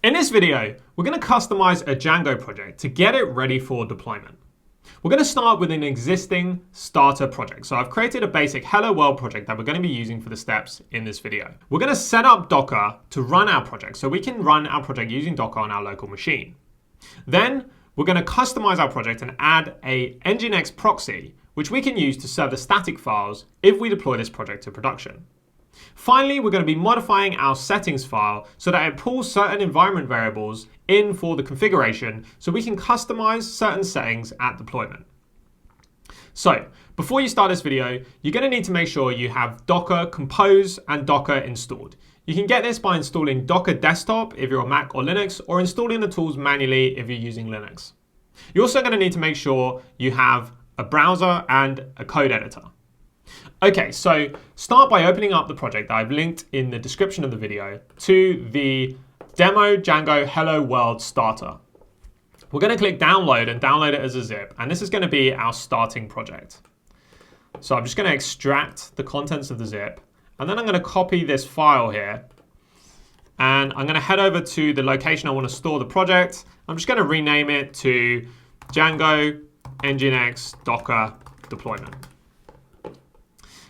In this video, we're going to customize a Django project to get it ready for deployment. We're going to start with an existing starter project. So I've created a basic Hello World project that we're going to be using for the steps in this video. We're going to set up Docker to run our project so we can run our project using Docker on our local machine. Then we're going to customize our project and add a NGINX proxy, which we can use to serve the static files if we deploy this project to production. Finally, we're going to be modifying our settings file so that it pulls certain environment variables in for the configuration so we can customize certain settings at deployment. So before you start this video, you're going to need to make sure you have Docker Compose and Docker installed. You can get this by installing Docker Desktop if you're on Mac or Linux, or installing the tools manually if you're using Linux. You're also going to need to make sure you have a browser and a code editor. Okay, so start by opening up the project that I've linked in the description of the video to the demo Django Hello World starter. We're going to click download and download it as a zip, and this is going to be our starting project. So I'm just going to extract the contents of the zip, and then I'm going to copy this file here, and I'm going to head over to the location I want to store the project. I'm just going to rename it to Django NGINX Docker Deployment.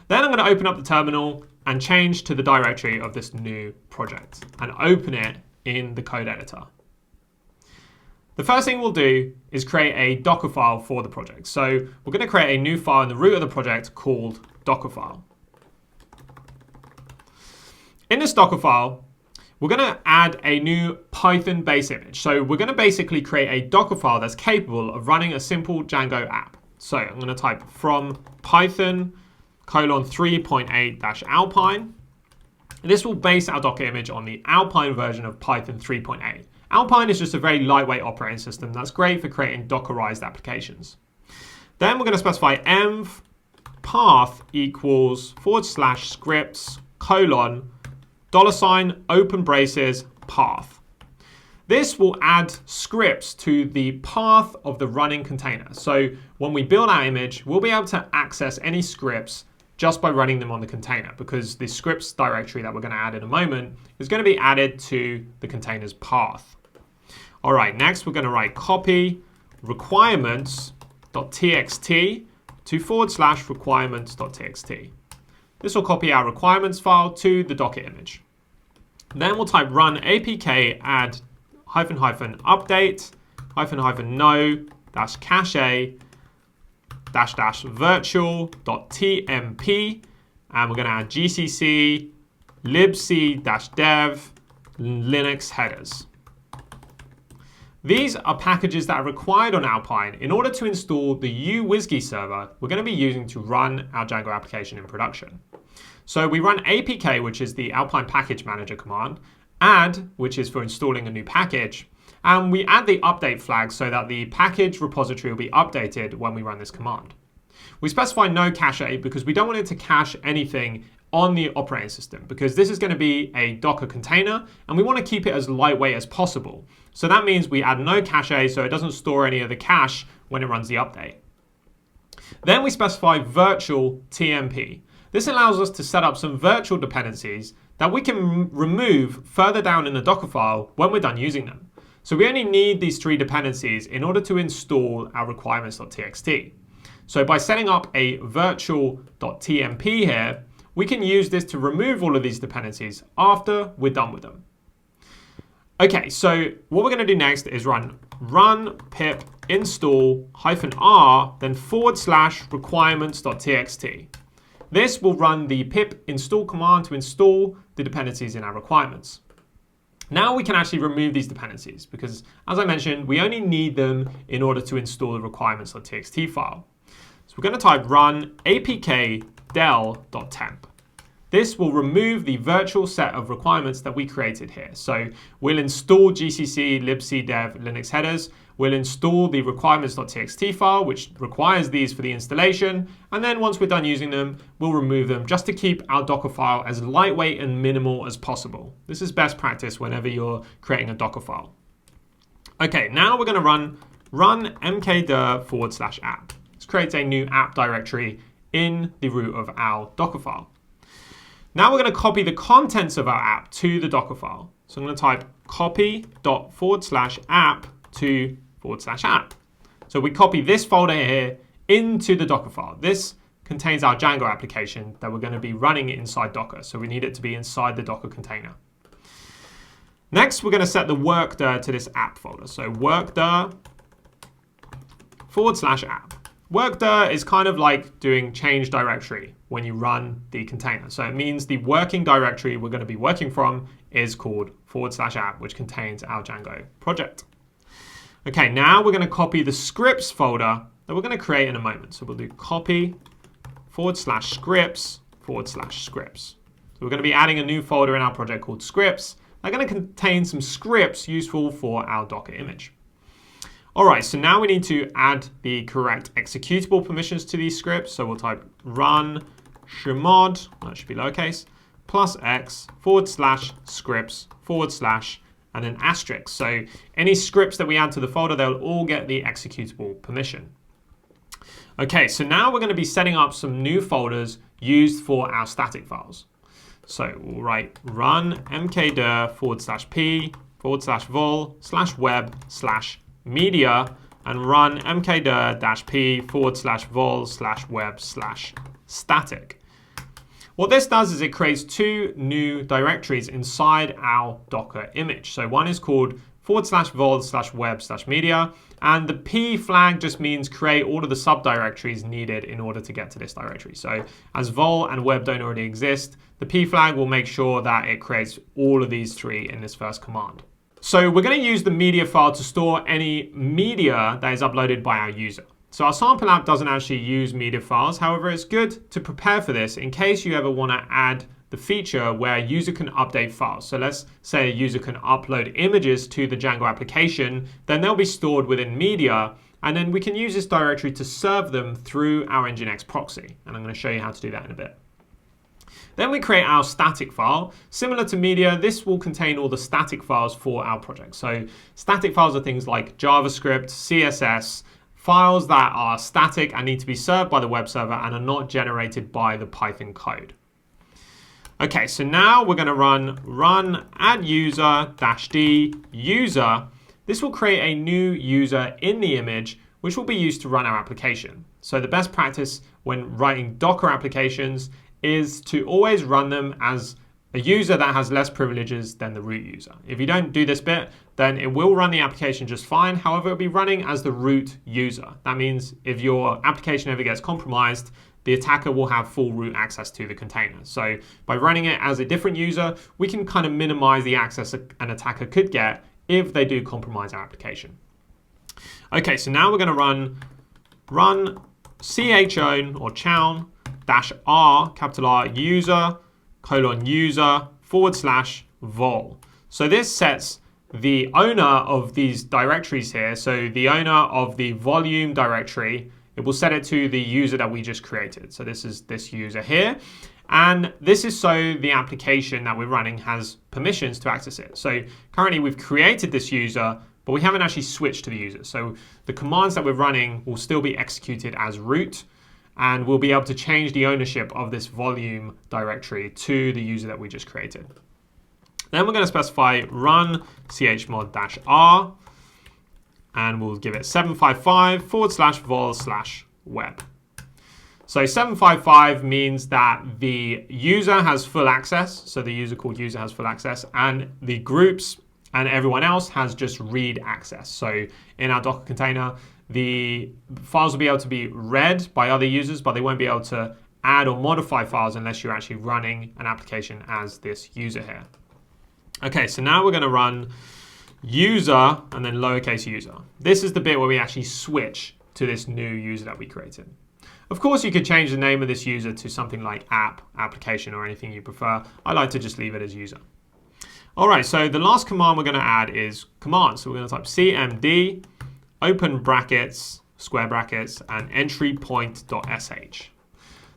Then I'm going to open up the terminal and change to the directory of this new project and open it in the code editor. The first thing we'll do is create a Dockerfile for the project. So we're going to create a new file in the root of the project called Dockerfile. In this Dockerfile, we're going to add a new Python base image. So we're going to basically create a Dockerfile that's capable of running a simple Django app. So I'm going to type from Python :3.8-Alpine. This will base our Docker image on the Alpine version of Python 3.8. Alpine is just a very lightweight operating system that's great for creating Dockerized applications. Then we're going to specify env path equals /scripts : $open braces path. This will add scripts to the path of the running container. So when we build our image, we'll be able to access any scripts just by running them on the container, because the scripts directory that we're going to add in a moment is going to be added to the container's path. All right, next we're going to write copy requirements.txt to /requirements.txt. This will copy our requirements file to the Docker image. Then we'll type run apk add --update --no -cache --virtual.tmp, and we're going to add gcc libc-dev linux headers. These are packages that are required on Alpine in order to install the uWSGI server we're going to be using to run our Django application in production. So we run apk, which is the Alpine package manager command, add, which is for installing a new package, and we add the update flag so that the package repository will be updated when we run this command. We specify no cache because we don't want it to cache anything on the operating system, because this is going to be a Docker container and we want to keep it as lightweight as possible. So that means we add no cache so it doesn't store any of the cache when it runs the update. Then we specify virtual TMP. This allows us to set up some virtual dependencies that we can remove further down in the Dockerfile when we're done using them. So we only need these three dependencies in order to install our requirements.txt. So by setting up a virtual.tmp here, we can use this to remove all of these dependencies after we're done with them. Okay, so what we're going to do next is run pip install -r, then /requirements.txt. This will run the pip install command to install the dependencies in our requirements. Now we can actually remove these dependencies because, as I mentioned, we only need them in order to install the requirements.txt file. So we're going to type run apk del.temp. This will remove the virtual set of requirements that we created here. So we'll install gcc libc-dev linux headers. We'll install the requirements.txt file, which requires these for the installation. And then once we're done using them, we'll remove them just to keep our Docker file as lightweight and minimal as possible. This is best practice whenever you're creating a Docker file. Okay, now we're going to run mkdir /app. This creates a new app directory in the root of our Dockerfile. Now we're going to copy the contents of our app to the Dockerfile. So I'm going to type copy./app to /app. So we copy this folder here into the Dockerfile. This contains our Django application that we're going to be running inside Docker. So we need it to be inside the Docker container. Next, we're going to set the workdir to this app folder. So workdir /app. Workdir is kind of like doing change directory when you run the container. So it means the working directory we're going to be working from is called /app, which contains our Django project. Okay, now we're going to copy the scripts folder that we're going to create in a moment. So we'll do copy /scripts /scripts. So we're going to be adding a new folder in our project called scripts. They're going to contain some scripts useful for our Docker image. All right, so now we need to add the correct executable permissions to these scripts. So we'll type run chmod, that should be lowercase, +x /scripts / and then asterisk. So any scripts that we add to the folder, they'll all get the executable permission. Okay, so now we're going to be setting up some new folders used for our static files. So we'll write run mkdir /p /vol /web /media and run mkdir-p /vol /web /static. What this does is it creates two new directories inside our Docker image. So one is called /vol /web /media, and the p flag just means create all of the subdirectories needed in order to get to this directory. So as vol and web don't already exist, the p flag will make sure that it creates all of these three in this first command. So we're going to use the media file to store any media that is uploaded by our user. So our sample app doesn't actually use media files. However, it's good to prepare for this in case you ever want to add the feature where a user can update files. So let's say a user can upload images to the Django application, then they'll be stored within media, and then we can use this directory to serve them through our NGINX proxy. And I'm going to show you how to do that in a bit. Then we create our static file. Similar to media, this will contain all the static files for our project. So static files are things like JavaScript, CSS, files that are static and need to be served by the web server and are not generated by the Python code. Okay, so now we're going to run add user -d user. This will create a new user in the image, which will be used to run our application. So the best practice when writing Docker applications is to always run them as a user that has less privileges than the root user. If you don't do this bit, then it will run the application just fine. However, it'll be running as the root user. That means if your application ever gets compromised, the attacker will have full root access to the container. So by running it as a different user, we can kind of minimize the access an attacker could get if they do compromise our application. Okay, so now we're going to run chown or chown -r, capital R, user :user /vol. So this sets the owner of these directories here. So the owner of the volume directory, it will set it to the user that we just created. So this is this user here. And this is so the application that we're running has permissions to access it. So currently we've created this user, but we haven't actually switched to the user. So the commands that we're running will still be executed as root, and we'll be able to change the ownership of this volume directory to the user that we just created. Then we're going to specify run chmod -r, and we'll give it 755 /vol /web. So 755 means that the user has full access. So the user called user has full access, and the groups and everyone else has just read access. So in our Docker container, the files will be able to be read by other users, but they won't be able to add or modify files unless you're actually running an application as this user here. Okay, so now we're going to run user and then lowercase user. This is the bit where we actually switch to this new user that we created. Of course, you could change the name of this user to something like app, application, or anything you prefer. I like to just leave it as user. All right, so the last command we're going to add is command. So we're going to type cmd, open brackets, square brackets, and entry point.sh.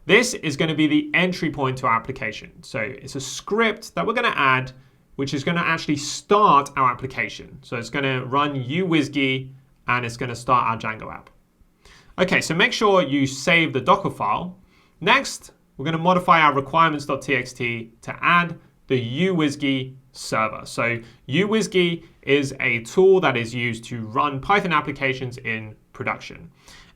This is going to be the entry point to our application. So it's a script that we're going to add, which is going to actually start our application. So it's going to run uWSGI, and it's going to start our Django app. Okay, so make sure you save the Docker file. Next, we're going to modify our requirements.txt to add the uWSGI server. So uWSGI is a tool that is used to run Python applications in production.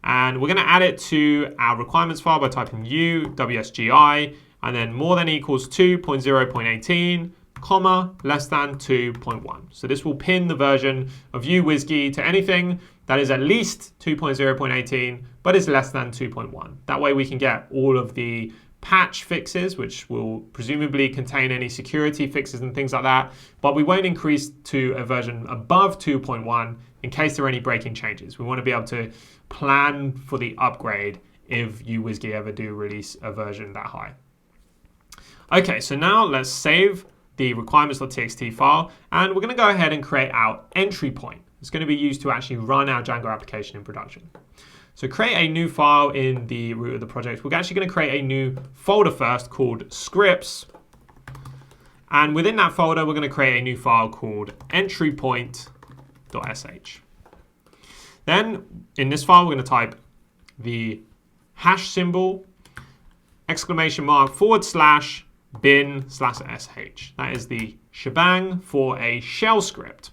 And we're going to add it to our requirements file by typing uWSGI and then more than equals 2.0.18, comma, less than 2.1. So this will pin the version of uWSGI to anything that is at least 2.0.18, but is less than 2.1. That way we can get all of the patch fixes, which will presumably contain any security fixes and things like that, but we won't increase to a version above 2.1 in case there are any breaking changes. We want to be able to plan for the upgrade if uWSGI ever do release a version that high. Okay, so now let's save the requirements.txt file, and we're going to go ahead and create our entry point. It's going to be used to actually run our Django application in production. So create a new file in the root of the project. We're actually going to create a new folder first called scripts. And within that folder, we're going to create a new file called entrypoint.sh. Then in this file, we're going to type the hash symbol, exclamation mark, / bin/sh. That is the shebang for a shell script.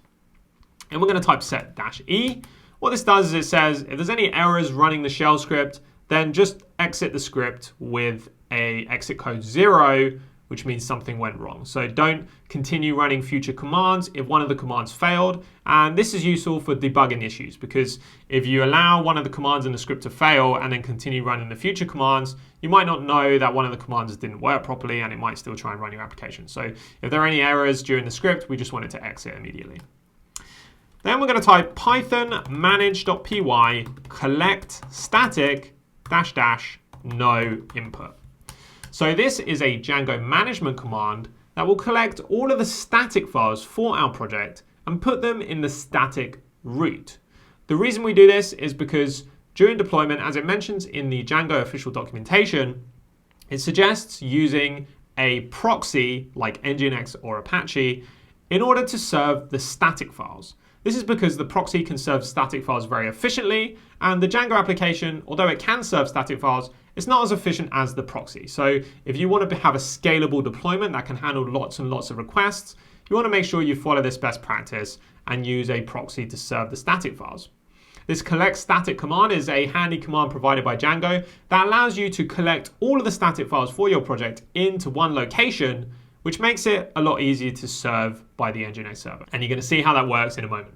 And we're going to type set-e. What this does is it says if there's any errors running the shell script, then just exit the script with a exit code 0, which means something went wrong. So don't continue running future commands if one of the commands failed. And this is useful for debugging issues, because if you allow one of the commands in the script to fail and then continue running the future commands, you might not know that one of the commands didn't work properly and it might still try and run your application. So if there are any errors during the script, we just want it to exit immediately. Then we're going to type python manage.py collect static -- no input. So this is a Django management command that will collect all of the static files for our project and put them in the static root. The reason we do this is because during deployment, as it mentions in the Django official documentation, it suggests using a proxy like NGINX or Apache in order to serve the static files. This is because the proxy can serve static files very efficiently, and the Django application, although it can serve static files, it's not as efficient as the proxy. So if you want to have a scalable deployment that can handle lots and lots of requests, you want to make sure you follow this best practice and use a proxy to serve the static files. This collect static command is a handy command provided by Django that allows you to collect all of the static files for your project into one location, which makes it a lot easier to serve by the NGINX server. And you're going to see how that works in a moment.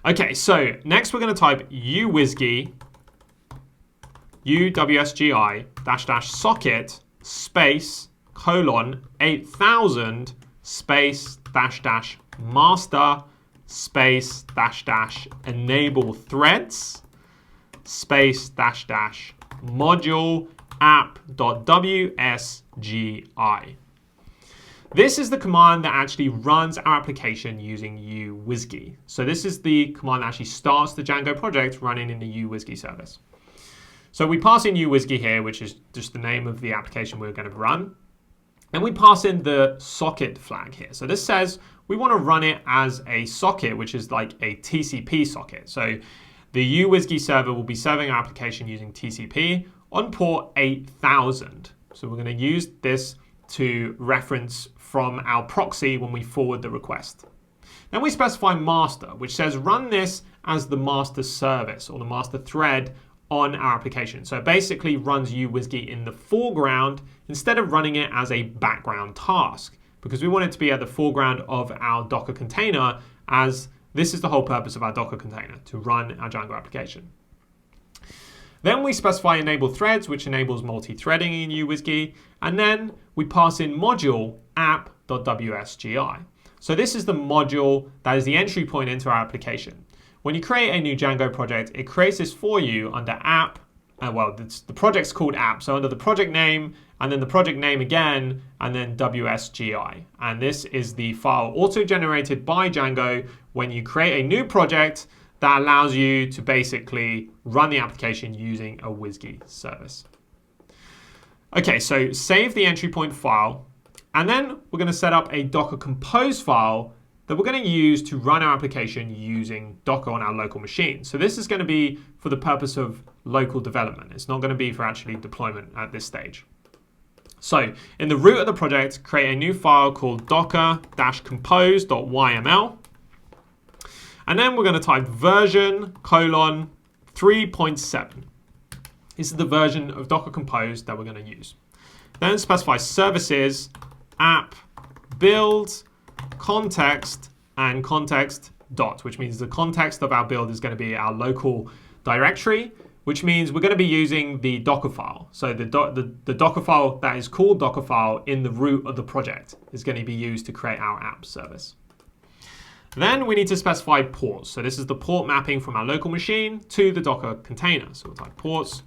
Okay, so next we're going to type uWSGI uWSGI -- space / 8000 space -- master space -- enable threads space -- module app.wsgi. This is the command that actually runs our application using uWSGI. So this is the command that actually starts the Django project running in the uWSGI service. So we pass in uWSGI here, which is just the name of the application we're going to run. And we pass in the socket flag here. So this says we want to run it as a socket, which is like a TCP socket. So the uWSGI server will be serving our application using TCP on port 8000. So we're going to use this to reference from our proxy when we forward the request. Then we specify master, which says run this as the master service or the master thread on our application. So it basically runs uWSGI in the foreground instead of running it as a background task, because we want it to be at the foreground of our Docker container, as this is the whole purpose of our Docker container, to run our Django application. Then we specify enable threads, which enables multi-threading in uWSGI, and then we pass in module app.wsgi. So this is the module that is the entry point into our application. When you create a new Django project, it creates this for you under app. The project's called app, so under the project name, and then the project name again, and then WSGI. And this is the file auto-generated by Django when you create a new project that allows you to basically run the application using a WSGI service. Okay, so save the entry point file, and then we're going to set up a Docker Compose file that we're going to use to run our application using Docker on our local machine. So this is going to be for the purpose of local development. It's not going to be for actually deployment at this stage. So in the root of the project, create a new file called docker-compose.yml. And then we're going to type version 3.7. This is the version of Docker Compose that we're going to use. Then specify services, app, build, context, and context dot, which means the context of our build is going to be our local directory, which means we're going to be using the Dockerfile. So the Dockerfile that is called Dockerfile in the root of the project is going to be used to create our app service. Then we need to specify ports. So this is the port mapping from our local machine to the Docker container. So we'll type ports,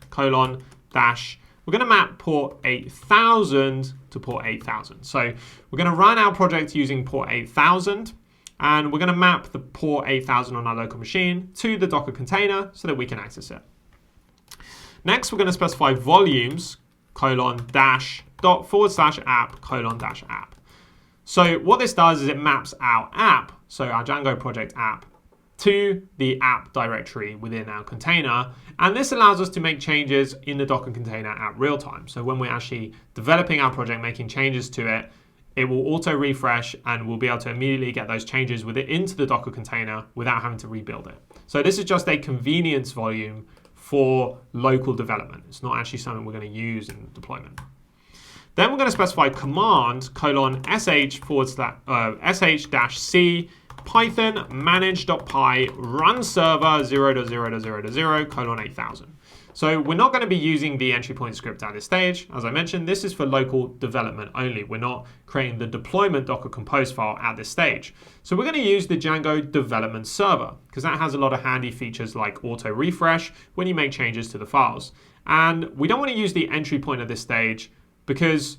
dash. We're going to map port 8000 to port 8000. So we're going to run our project using port 8000. And we're going to map the port 8000 on our local machine to the Docker container so that we can access it. Next, we're going to specify volumes, dash dot /app, dash app. So what this does is it maps our app, so our Django project app, to the app directory within our container. And this allows us to make changes in the Docker container at real time. So when we're actually developing our project, making changes to it, it will auto refresh and we'll be able to immediately get those changes with it into the Docker container without having to rebuild it. So this is just a convenience volume for local development. It's not actually something we're going to use in deployment. Then we're going to specify command sh/c python manage.py run server 0.0.0.0:8000. So we're not going to be using the entry point script at this stage. As I mentioned, this is for local development only. We're not creating the deployment Docker Compose file at this stage. So we're going to use the Django development server because that has a lot of handy features like auto refresh when you make changes to the files. And we don't want to use the entry point at this stage because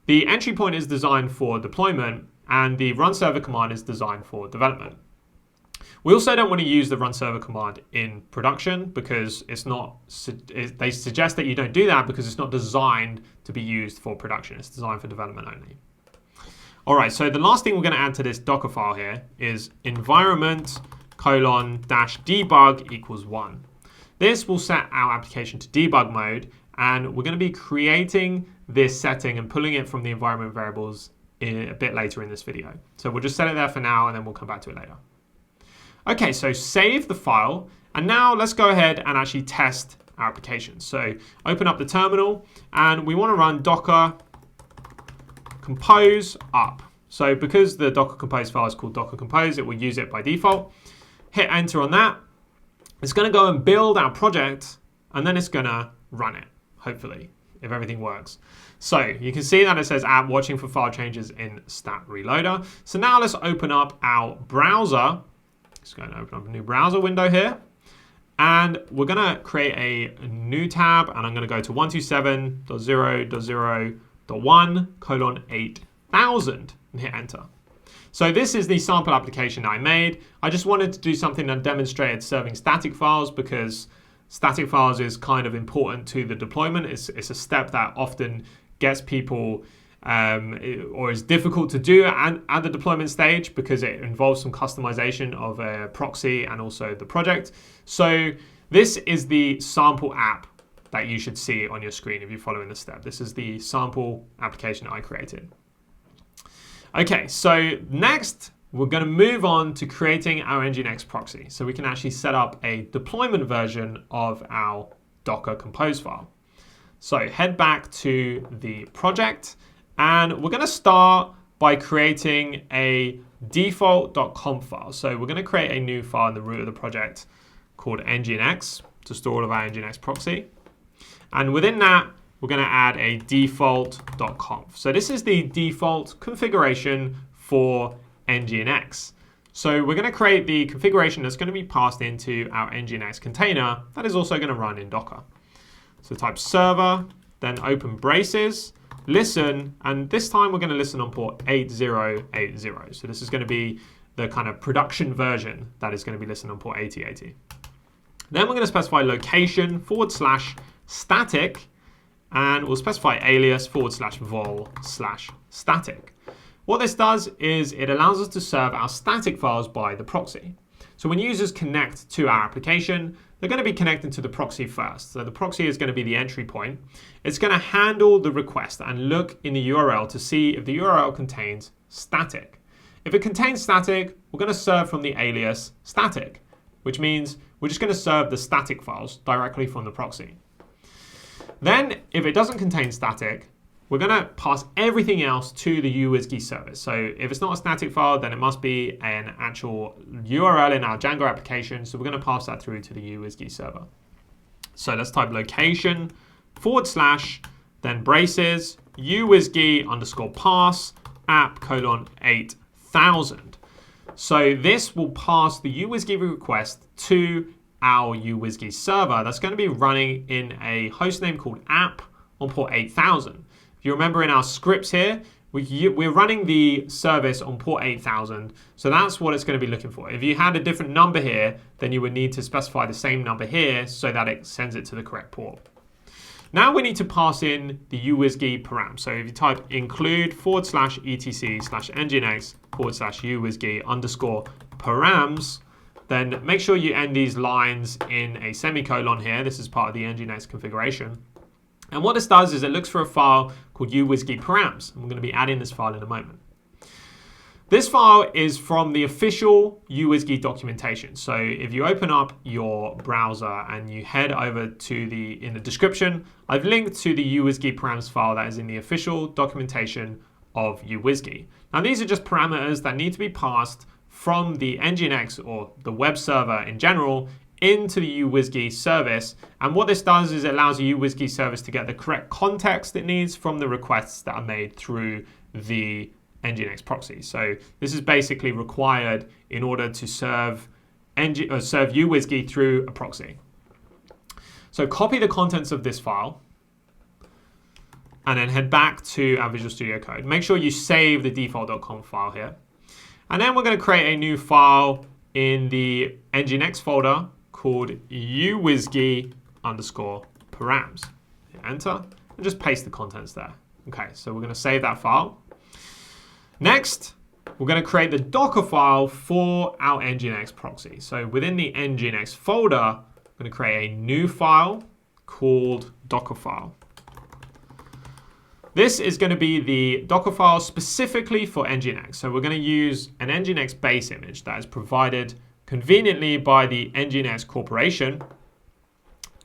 the entry point is designed for deployment and the run server command is designed for development. We also don't want to use the run server command in production because they suggest that you don't do that because it's not designed to be used for production. It's designed for development only. All right, so the last thing we're going to add to this Docker file here is environment:-debug equals 1. This will set our application to debug mode, and we're going to be creating this setting and pulling it from the environment variables a bit later in this video. So we'll just set it there for now, and then we'll come back to it later. Okay, so save the file, and now let's go ahead and actually test our application. So open up the terminal, and we want to run docker compose up. So because the Docker Compose file is called Docker Compose, it will use it by default. Hit enter on that. It's going to go and build our project, and then it's going to run it, hopefully, if everything works. So you can see that it says app watching for file changes in stat reloader. So now let's open up our browser. Just going to open up a new browser window here. And we're going to create a new tab. And I'm going to go to 127.0.0.1:8000 and hit enter. So this is the sample application I made. I just wanted to do something that demonstrated serving static files because static files is kind of important to the deployment. It's a step that often gets people or is difficult to do at the deployment stage because it involves some customization of a proxy and also the project. So this is the sample app that you should see on your screen if you're following the step. This is the sample application I created. Okay, so next we're going to move on to creating our NGINX proxy so we can actually set up a deployment version of our Docker Compose file. So head back to the project. And we're going to start by creating a default.conf file. So we're going to create a new file in the root of the project called NGINX to store all of our NGINX proxy. And within that, we're going to add a default.conf. So this is the default configuration for NGINX. So we're going to create the configuration that's going to be passed into our NGINX container that is also going to run in Docker. So type server, then open braces, listen, and this time we're going to listen on port 8080. So this is going to be the kind of production version that is going to be listened on port 8080. Then we're going to specify location /static, and we'll specify alias /vol/static. What this does is it allows us to serve our static files by the proxy. So when users connect to our application, they're going to be connecting to the proxy first. So the proxy is going to be the entry point. It's going to handle the request and look in the URL to see if the URL contains static. If it contains static, we're going to serve from the alias static, which means we're just going to serve the static files directly from the proxy. Then, if it doesn't contain static, we're going to pass everything else to the uWSGI service. So if it's not a static file, then it must be an actual URL in our Django application. So we're going to pass that through to the uWSGI server. So let's type location / then braces uWSGI _ pass app : 8000. So this will pass the uWSGI request to our uWSGI server that's going to be running in a hostname called app on port 8000. If you remember in our scripts here, we're running the service on port 8000, so that's what it's going to be looking for. If you had a different number here, then you would need to specify the same number here so that it sends it to the correct port. Now we need to pass in the uWSGI param. So if you type include / etc / NGINX / uWSGI _ params, then make sure you end these lines in a semicolon here. This is part of the NGINX configuration. And what this does is it looks for a file called uWSGI params. And we're going to be adding this file in a moment. This file is from the official uWSGI documentation. So if you open up your browser and you head over to in the description, I've linked to the uWSGI params file that is in the official documentation of uWSGI. Now these are just parameters that need to be passed from the NGINX or the web server in general into the uWSGI service. And what this does is it allows the uWSGI service to get the correct context it needs from the requests that are made through the NGINX proxy. So this is basically required in order to serve uWSGI through a proxy. So copy the contents of this file and then head back to our Visual Studio Code. Make sure you save the default.com file here. And then we're going to create a new file in the NGINX folder called uWSGI _ params. Enter and just paste the contents there. Okay, so we're going to save that file. Next, we're going to create the Dockerfile for our NGINX proxy. So within the NGINX folder, I'm going to create a new file called Dockerfile. This is going to be the Dockerfile specifically for NGINX. So we're going to use an NGINX base image that is provided conveniently by the NGINX Corporation.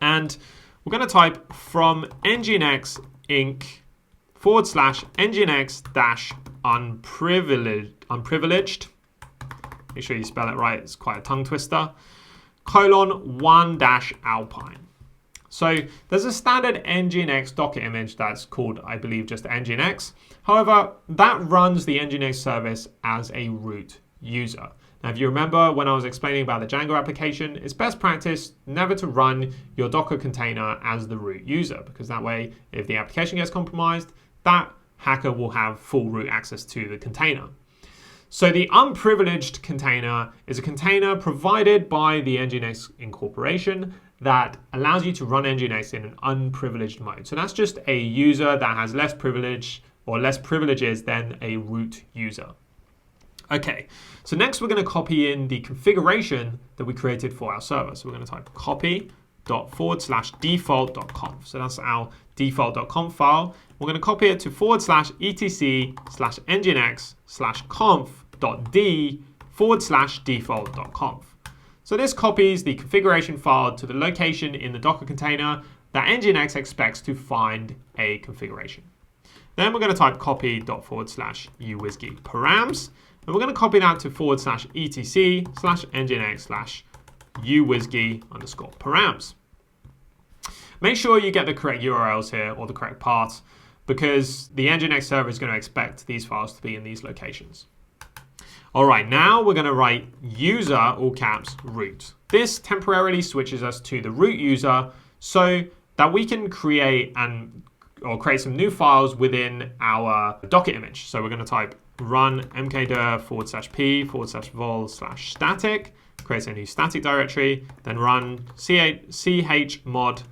And we're going to type from NGINX Inc. / NGINX unprivileged. Make sure you spell it right. It's quite a tongue twister. :1 - Alpine. So there's a standard NGINX Docker image that's called, I believe, just NGINX. However, that runs the NGINX service as a root user. Now, if you remember when I was explaining about the Django application, it's best practice never to run your Docker container as the root user, because that way, if the application gets compromised, that hacker will have full root access to the container. So the unprivileged container is a container provided by the NGINX Incorporation that allows you to run NGINX in an unprivileged mode. So that's just a user that has less privilege or less privileges than a root user. Okay, so next we're going to copy in the configuration that we created for our server. So we're going to type copy./default.conf. So that's our default.conf file. We're going to copy it to /etc/nginx/conf.d/default.conf. So this copies the configuration file to the location in the Docker container that NGINX expects to find a configuration. Then we're going to type copy./uWSGI params. And we're going to copy that to /etc/nginx/uWSGI _ params. Make sure you get the correct URLs here or the correct paths, because the NGINX server is going to expect these files to be in these locations. All right, now we're going to write user, all caps, root. This temporarily switches us to the root user so that we can create some new files within our Docker image. So we're going to type run mkdir /p /vol/static, creates a new static directory, then run chmod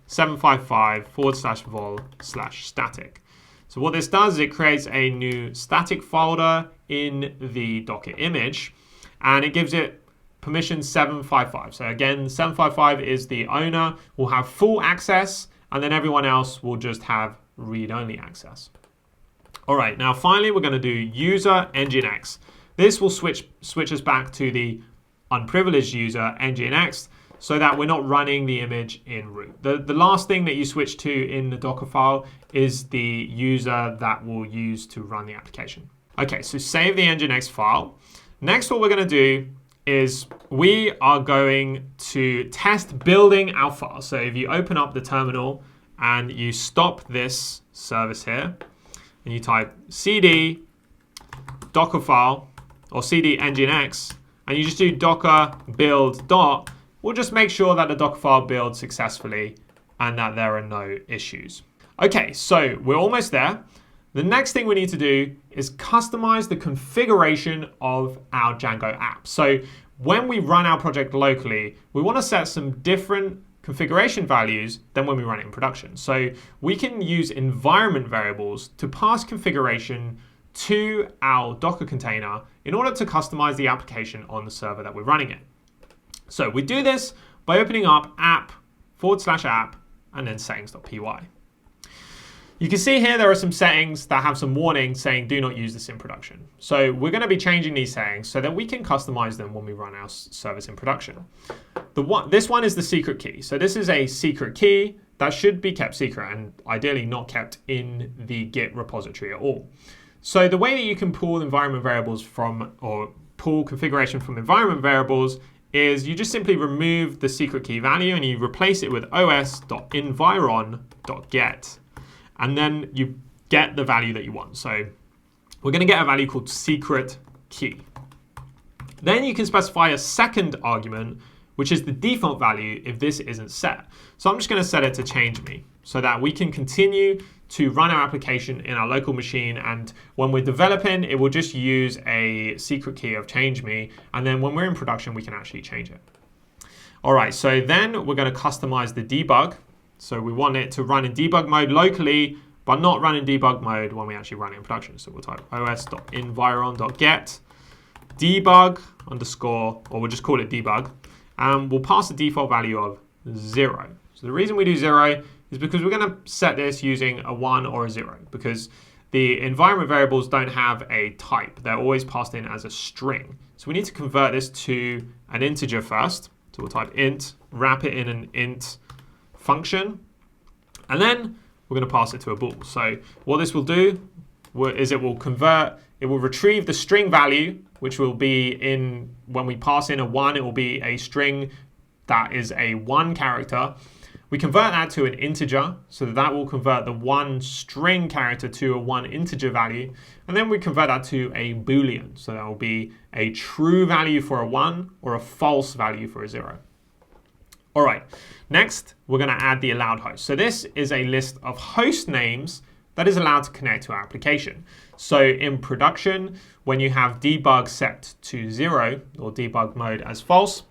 755 /vol/static. So what this does is it creates a new static folder in the Docker image, and it gives it permission 755. So again, 755 is the owner, will have full access, and then everyone else will just have read-only access. All right, now finally, we're going to do user NGINX. This will switch us back to the unprivileged user NGINX so that we're not running the image in root. The last thing that you switch to in the Dockerfile is the user that we'll use to run the application. Okay, so save the NGINX file. Next, what we're going to do is we are going to test building our file. So if you open up the terminal and you stop this service here, and you type cd Dockerfile or cd nginx, and you just do docker build dot, we'll just make sure that the Dockerfile builds successfully and that there are no issues. Okay, so we're almost there. The next thing we need to do is customize the configuration of our Django app. So when we run our project locally, we want to set some different configuration values than when we run it in production. So we can use environment variables to pass configuration to our Docker container in order to customize the application on the server that we're running it. So we do this by opening up app/app and then settings.py. You can see here there are some settings that have some warnings saying do not use this in production. So we're going to be changing these settings so that we can customize them when we run our service in production. This one is the secret key. So this is a secret key that should be kept secret and ideally not kept in the Git repository at all. So the way that you can pull environment variables from, or pull configuration from environment variables, is you just simply remove the secret key value and you replace it with os.environ.get. And then you get the value that you want. So we're going to get a value called secret key. Then you can specify a second argument, which is the default value if this isn't set. So I'm just going to set it to change me so that we can continue to run our application in our local machine. And when we're developing, it will just use a secret key of change me. And then when we're in production, we can actually change it. All right, so then we're going to customize the debug. So we want it to run in debug mode locally, but not run in debug mode when we actually run it in production. So we'll type os.environ.get debug underscore, or we'll just call it debug, and we'll pass the default value of 0. So the reason we do 0 is because we're going to set this using a 1 or a 0, because the environment variables don't have a type. They're always passed in as a string. So we need to convert this to an integer first. So we'll type int, wrap it in an int function, and then we're going to pass it to a bool. So what this will do is it will retrieve the string value, which will be in, when we pass in a 1, it will be a string that is a 1 character. We convert that to an integer, so that will convert the 1 string character to a 1 integer value, and then we convert that to a boolean. So that will be a true value for a 1 or a false value for a 0. All right, next we're going to add the allowed host. So this is a list of host names that is allowed to connect to our application. So in production, when you have debug set to 0 or debug mode as false,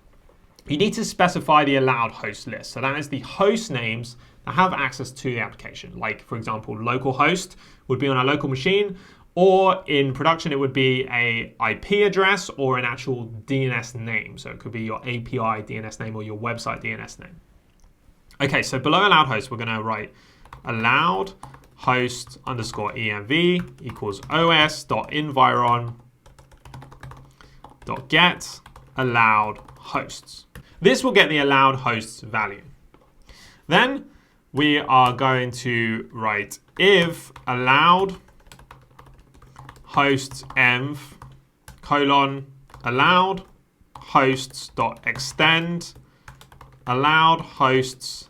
you need to specify the allowed host list. So that is the host names that have access to the application. Like, for example, localhost would be on our local machine, or in production, it would be a IP address or an actual DNS name. So it could be your API DNS name or your website DNS name. Okay, so below allowed host, we're going to write allowed host underscore env equals os.environ.get allowed hosts. This will get the allowed hosts value. Then we are going to write if allowed hosts env colon allowed hosts dot extend allowed hosts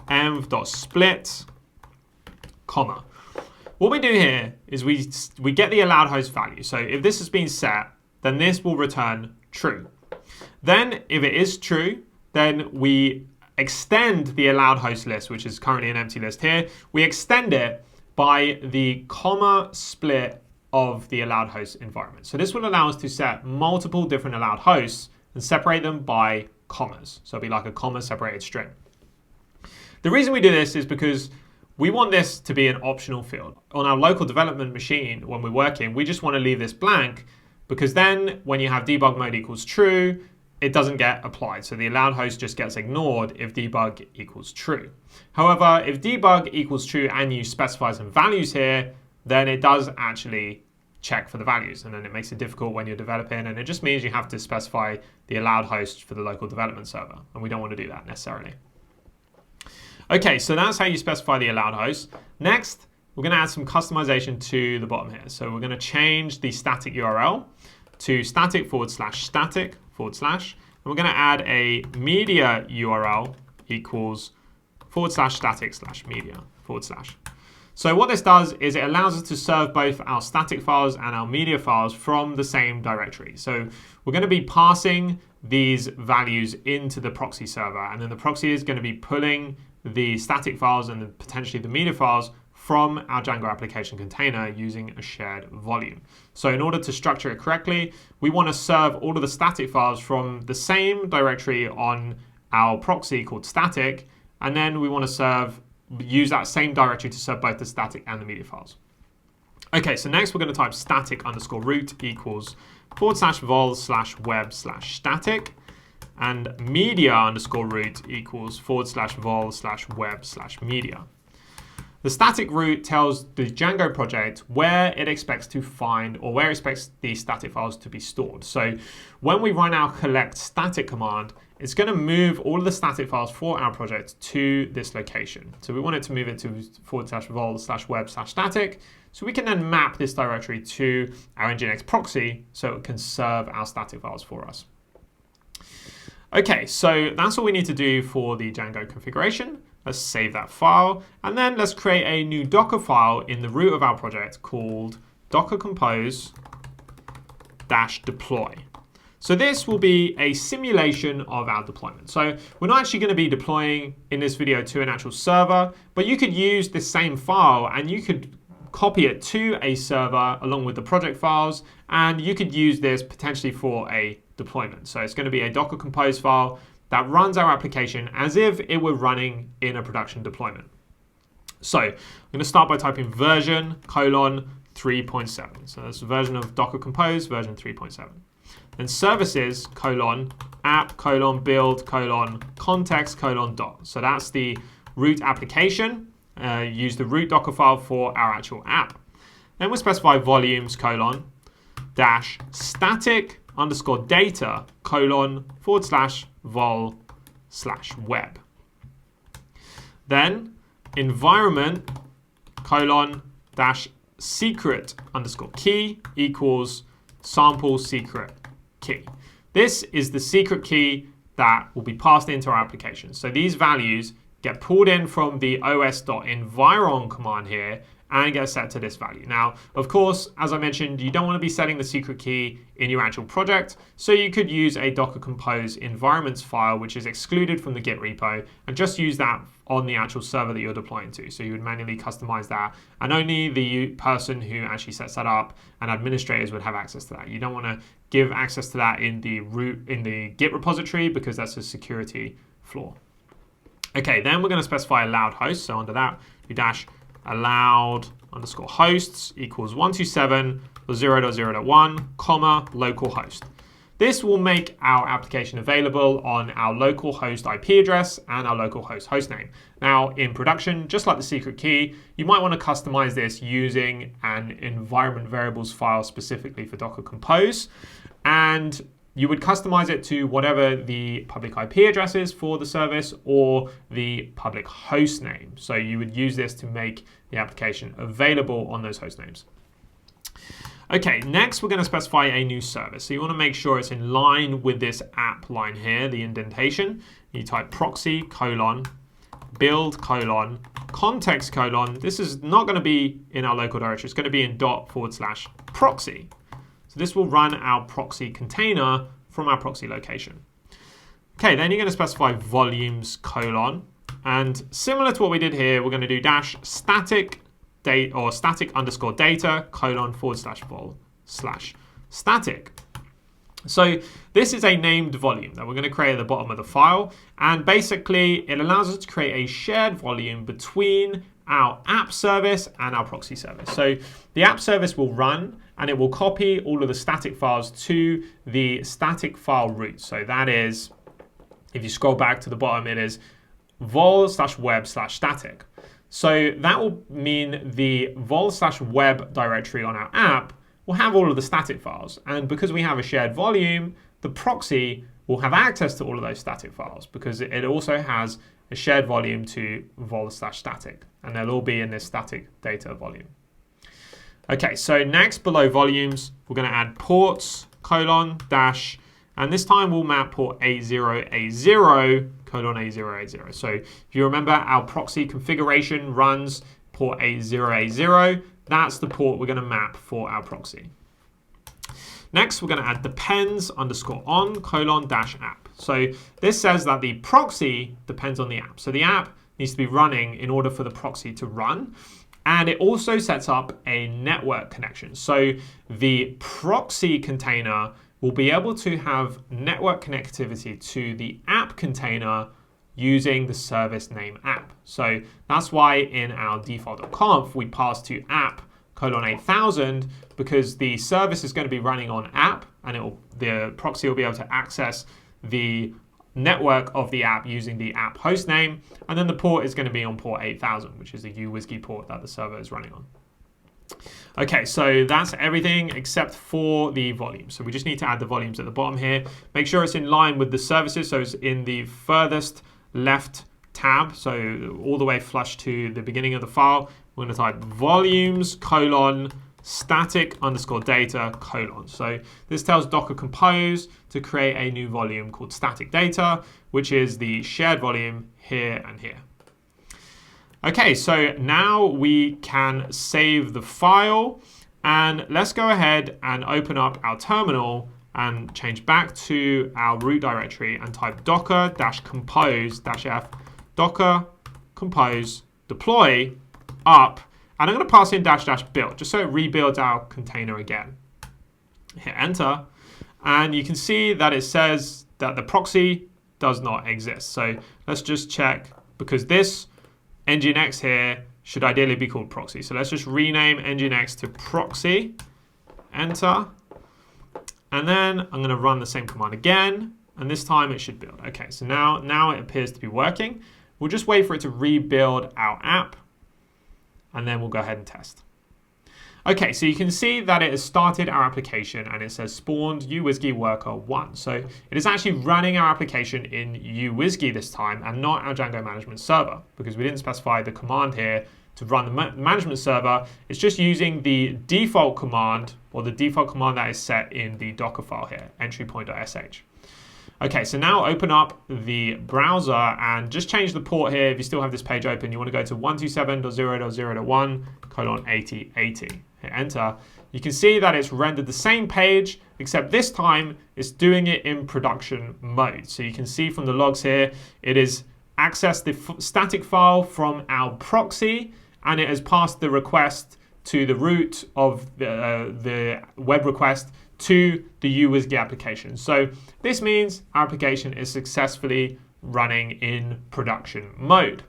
env dot split comma. What we do here is we get the allowed host value. So if this has been set, then this will return true. Then if it is true, then we extend the allowed host list, which is currently an empty list here. We extend it by the comma split of the allowed host environment. So this will allow us to set multiple different allowed hosts and separate them by commas. So it'll be like a comma separated string. The reason we do this is because we want this to be an optional field. On our local development machine, when we're working, we just want to leave this blank, because then when you have debug mode equals true, it doesn't get applied. So the allowed host just gets ignored if debug equals true. However, if debug equals true and you specify some values here, then it does actually check for the values, and then it makes it difficult when you're developing, and it just means you have to specify the allowed host for the local development server, and we don't want to do that necessarily. Okay, so that's how you specify the allowed host. Next, we're going to add some customization to the bottom here. So we're going to change the static URL to static/static/, and we're going to add a media URL equals /static/media /. So what this does is it allows us to serve both our static files and our media files from the same directory. So we're going to be passing these values into the proxy server, and then the proxy is going to be pulling the static files and then potentially the media files from our Django application container using a shared volume. So in order to structure it correctly, we want to serve all of the static files from the same directory on our proxy called static, and then we want to use that same directory to serve both the static and the media files. Okay, so next we're going to type static_root equals /vol/web/static, and media_root equals /vol/web/media. The static root tells the Django project where it expects to find, or where it expects the static files to be stored. So when we run our collect static command, it's going to move all of the static files for our project to this location. So we want it to move it to /vol/web/static, so we can then map this directory to our NGINX proxy so it can serve our static files for us. Okay, so that's all we need to do for the Django configuration. Let's save that file, and then let's create a new Dockerfile in the root of our project called Dockercompose-deploy. So this will be a simulation of our deployment. So we're not actually going to be deploying in this video to an actual server, but you could use this same file and you could copy it to a server along with the project files, and you could use this potentially for a deployment. So it's going to be a Docker Compose file that runs our application as if it were running in a production deployment. So I'm going to start by typing version:3.7. So that's a version of Docker Compose, version 3.7. Then services: app: build: context: dot. So that's the root application. Use the root Docker file for our actual app. Then we'll specify volumes: static_data: /vol/web. Then environment: /secret_key equals sample secret key. This is the secret key that will be passed into our application. So these values get pulled in from the os.environ command here and get set to this value. Now, of course, as I mentioned, you don't want to be setting the secret key in your actual project, so you could use a Docker Compose environments file, which is excluded from the Git repo, and just use that on the actual server that you're deploying to. So you would manually customize that, and only the person who actually sets that up and administrators would have access to that. You don't want to give access to that in the Git repository because that's a security flaw. Okay, then we're going to specify allowed host. So under that, we dash allowed_hosts equals 127.0.0.1, localhost. This will make our application available on our local host IP address and our local host hostname. Now, in production, just like the secret key, you might want to customize this using an environment variables file specifically for Docker Compose, and you would customize it to whatever the public IP address is for the service or the public host name. So you would use this to make the application available on those host names. Okay, next we're going to specify a new service. So you want to make sure it's in line with this app line here, the indentation. You type proxy: build: context: this is not going to be in our local directory. It's going to be in ./proxy. So this will run our proxy container from our proxy location. Okay, then you're going to specify volumes: and similar to what we did here, we're going to do static _data: /vol/static. So this is a named volume that we're going to create at the bottom of the file, and basically it allows us to create a shared volume between our app service and our proxy service. So the app service will run and it will copy all of the static files to the static file root. So that is, if you scroll back to the bottom, it is vol/web/static. So that will mean the vol/web directory on our app will have all of the static files. And because we have a shared volume, the proxy will have access to all of those static files because it also has a shared volume to vol/static. And they'll all be in this static data volume. Okay, so next below volumes, we're going to add ports, :dash, and this time we'll map port 8080, :8080. So if you remember, our proxy configuration runs port 8080. That's the port we're going to map for our proxy. Next, we're going to add depends_on: -app. So this says that the proxy depends on the app. So the app needs to be running in order for the proxy to run. And it also sets up a network connection. So the proxy container will be able to have network connectivity to the app container using the service name app. So that's why in our default.conf we pass to app :8000 because the service is going to be running on app and the proxy will be able to access the network of the app using the app host name, and then the port is going to be on port 8000, which is the uWSGI port that the server is running on. Okay, so that's everything except for the volume. So we just need to add the volumes at the bottom here. Make sure it's in line with the services, so it's in the furthest left tab, so all the way flush to the beginning of the file. We're going to type volumes : static_data : So this tells Docker Compose to create a new volume called static data, which is the shared volume here and here. Okay, so now we can save the file, and let's go ahead and open up our terminal and change back to our root directory and type docker-compose-f docker compose deploy up. And I'm going to pass in --build, just so it rebuilds our container again. Hit enter, and you can see that it says that the proxy does not exist. So let's just check, because this NGINX here should ideally be called proxy. So let's just rename NGINX to proxy, enter, and then I'm going to run the same command again, and this time it should build. Okay, so now it appears to be working. We'll just wait for it to rebuild our app, and then we'll go ahead and test. Okay, so you can see that it has started our application and it says spawned uWSGI worker 1. So it is actually running our application in uWSGI this time and not our Django management server, because we didn't specify the command here to run the management server. It's just using the default command, or the default command that is set in the Dockerfile here, entry.point.sh. Okay, so now open up the browser and just change the port here. If you still have this page open, you want to go to 127.0.0.1:8080. Hit enter. You can see that it's rendered the same page, except this time it's doing it in production mode. So you can see from the logs here, it has accessed the static file from our proxy, and it has passed the request to the root of the web request to the uWSGI application. So this means our application is successfully running in production mode.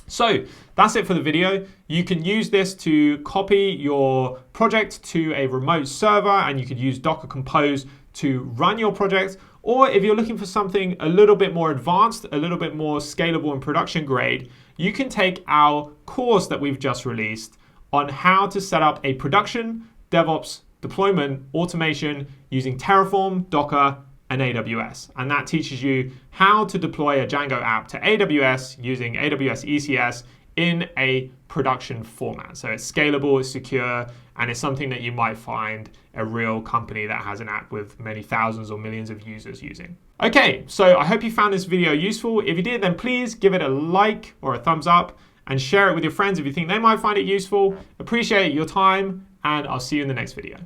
So that's it for the video. You can use this to copy your project to a remote server, and you could use Docker Compose to run your project. Or if you're looking for something a little bit more advanced, a little bit more scalable and production grade, you can take our course that we've just released on how to set up a production DevOps deployment automation using Terraform, Docker, and AWS. And that teaches you how to deploy a Django app to AWS using AWS ECS in a production format. So it's scalable, it's secure, and it's something that you might find a real company that has an app with many thousands or millions of users using. Okay, so I hope you found this video useful. If you did, then please give it a like or a thumbs up and share it with your friends if you think they might find it useful. Appreciate your time, and I'll see you in the next video.